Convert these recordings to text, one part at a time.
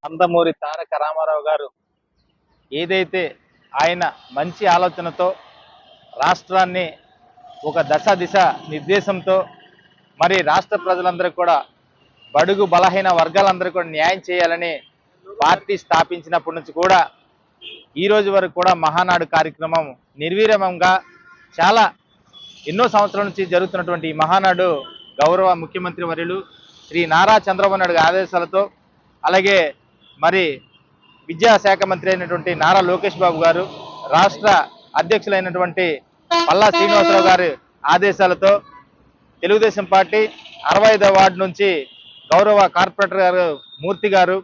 నందమూరి తారక రామారావు గారు ఏదైతే ఆయన మంచి ఆలోచనతో రాష్ట్రాన్ని ఒక దిశ నిర్దేశంతో మరి రాష్ట్ర ప్రజలందరూ కూడా బడుగు బలహీన వర్గాలందరూ కూడా న్యాయం చేయాలని పార్టీ స్థాపించినప్పటి నుంచి కూడా ఈ రోజు వరకు కూడా మహానాడు కార్యక్రమం నిర్విరామంగా చాలా ఎన్నో సంవత్సరాల నుంచి జరుగుతున్నటువంటి ఈ మహానాడు గౌరవ ముఖ్యమంత్రి వర్యులు శ్రీ నారా చంద్రబాబు నాయుడు ఆదేశాలతో అలాగే మరి విద్యాశాఖ మంత్రి అయినటువంటి నారా లోకేష్ బాబు గారు రాష్ట్ర అధ్యక్షులైనటువంటి పల్లా శ్రీనివాసరావు గారి ఆదేశాలతో తెలుగుదేశం పార్టీ 65వ వార్డు నుంచి గౌరవ కార్పొరేటర్ గారు మూర్తి గారు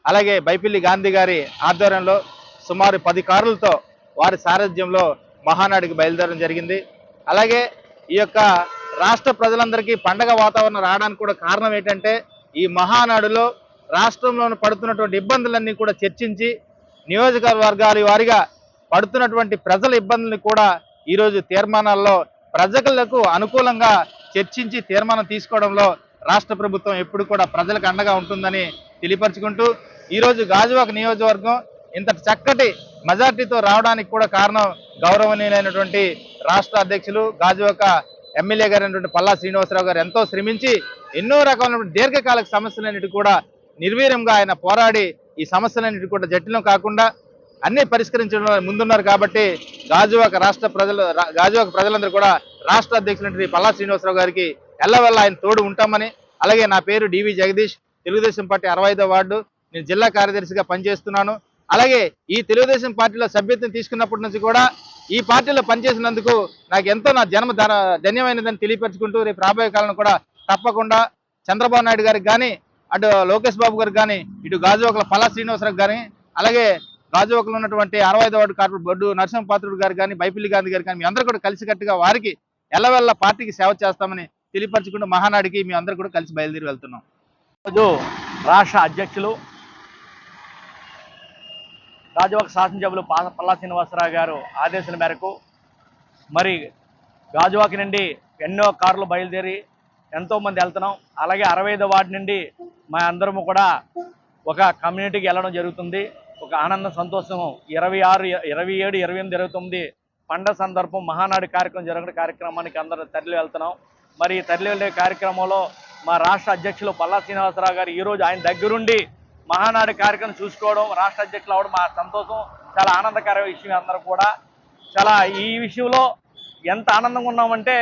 అలాగే బైపిల్లి గాంధీ గారి ఆధ్వర్యంలో సుమారు 10 కార్లతో వారి సారథ్యంలో మహానాడుకి బయలుదేరడం జరిగింది. అలాగే ఈ యొక్క రాష్ట్ర ప్రజలందరికీ పండగ వాతావరణం రావడానికి కూడా కారణం ఏంటంటే ఈ మహానాడులో రాష్ట్రంలో పడుతున్నటువంటి ఇబ్బందులన్నీ కూడా చర్చించి నియోజకవర్గాల వారిగా పడుతున్నటువంటి ప్రజల ఇబ్బందులను కూడా ఈరోజు తీర్మానాల్లో ప్రజలకు అనుకూలంగా చర్చించి తీర్మానం తీసుకోవడంలో రాష్ట్ర ప్రభుత్వం ఎప్పుడు కూడా ప్రజలకు అండగా ఉంటుందని తెలియపరుచుకుంటూ ఈరోజు గాజువాక నియోజకవర్గం ఇంత చక్కటి మెజార్టీతో రావడానికి కూడా కారణం గౌరవనీయులైనటువంటి రాష్ట్ర అధ్యక్షులు గాజువాక ఎమ్మెల్యే గారైనటువంటి పల్లా శ్రీనివాసరావు గారు ఎంతో శ్రమించి ఎన్నో రకాలైన దీర్ఘకాలిక సమస్యలన్నిటి కూడా నిర్వీర్యంగా ఆయన పోరాడి ఈ సమస్యలన్నిటి కూడా జటిలం కాకుండా అన్ని పరిష్కరించడంలో ముందున్నారు. కాబట్టి గాజువాక ప్రజలందరూ కూడా రాష్ట్ర అధ్యక్షులైనటువంటి పల్లా శ్రీనివాసరావు గారికి ఎల్లవెల్ల ఆయన తోడు ఉంటామని, అలాగే నా పేరు డివి జగదీష్, తెలుగుదేశం పార్టీ 65వ వార్డు, నేను జిల్లా కార్యదర్శిగా పనిచేస్తున్నాను. అలాగే ఈ తెలుగుదేశం పార్టీలో సభ్యత్వం తీసుకున్నప్పటి నుంచి కూడా ఈ పార్టీలో పనిచేసినందుకు నాకు ఎంతో నా జన్మ ధన్యమైనదని తెలియపరుచుకుంటూ రేపు రాబోయే కాలంలో కూడా తప్పకుండా చంద్రబాబు నాయుడు గారికి కానీ, అటు లోకేష్ బాబు గారికి కానీ, ఇటు గాజువాకల పల్లా శ్రీనివాసరావు కానీ, అలాగే గాజువాకలో ఉన్నటువంటి 65వ వార్డు కార్పొరేటర్ బొడ్డు నరసింహపాత్రుడు గారు కానీ, బైపిల్లి గాంధీ గారు కానీ, మీ అందరూ కూడా కలిసికట్టుగా వారికి ఎల్లవెల్ల పార్టీకి సేవ చేస్తామని తెలియపరచుకుంటూ మహానాడికి మీ అందరూ కూడా కలిసి బయలుదేరి వెళ్తున్నాం. ఈరోజు రాష్ట్ర అధ్యక్షులు గాజువాక శాసనసభ్యులు పల్లా శ్రీనివాసరావు గారు ఆదేశాల మేరకు మరి గాజువాక నుండి ఎన్నో కార్లు బయలుదేరి ఎంతోమంది వెళ్తున్నాం. అలాగే 65వ వార్డు నుండి మా అందరము కూడా ఒక కమ్యూనిటీకి వెళ్ళడం జరుగుతుంది. ఒక ఆనందం సంతోషం 26, 27, 28, 29 పండగ సందర్భం మహానాడు కార్యక్రమానికి అందరూ తరలి వెళ్తున్నాం. మరి తరలి వెళ్ళే కార్యక్రమంలో మా రాష్ట్ర అధ్యక్షులు పల్లా శ్రీనివాసరావు గారు ఈరోజు ఆయన దగ్గరుండి మహానాడు కార్యక్రమం చూసుకోవడం, రాష్ట్ర అధ్యక్షులు అవడం మా సంతోషం, చాలా ఆనందకర విషయం. అందరూ కూడా చాలా ఈ విషయంలో ఎంత ఆనందంగా ఉన్నామంటే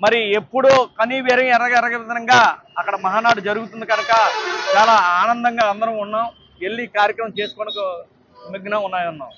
మరి ఎప్పుడూ కనీవేరం ఎరగవిధంగా అక్కడ మహానాడు జరుగుతుంది కనుక చాలా ఆనందంగా అందరం ఉన్నాం. వెళ్ళి కార్యక్రమం చేసుకోవడానికి నిమగ్నం ఉన్నాం.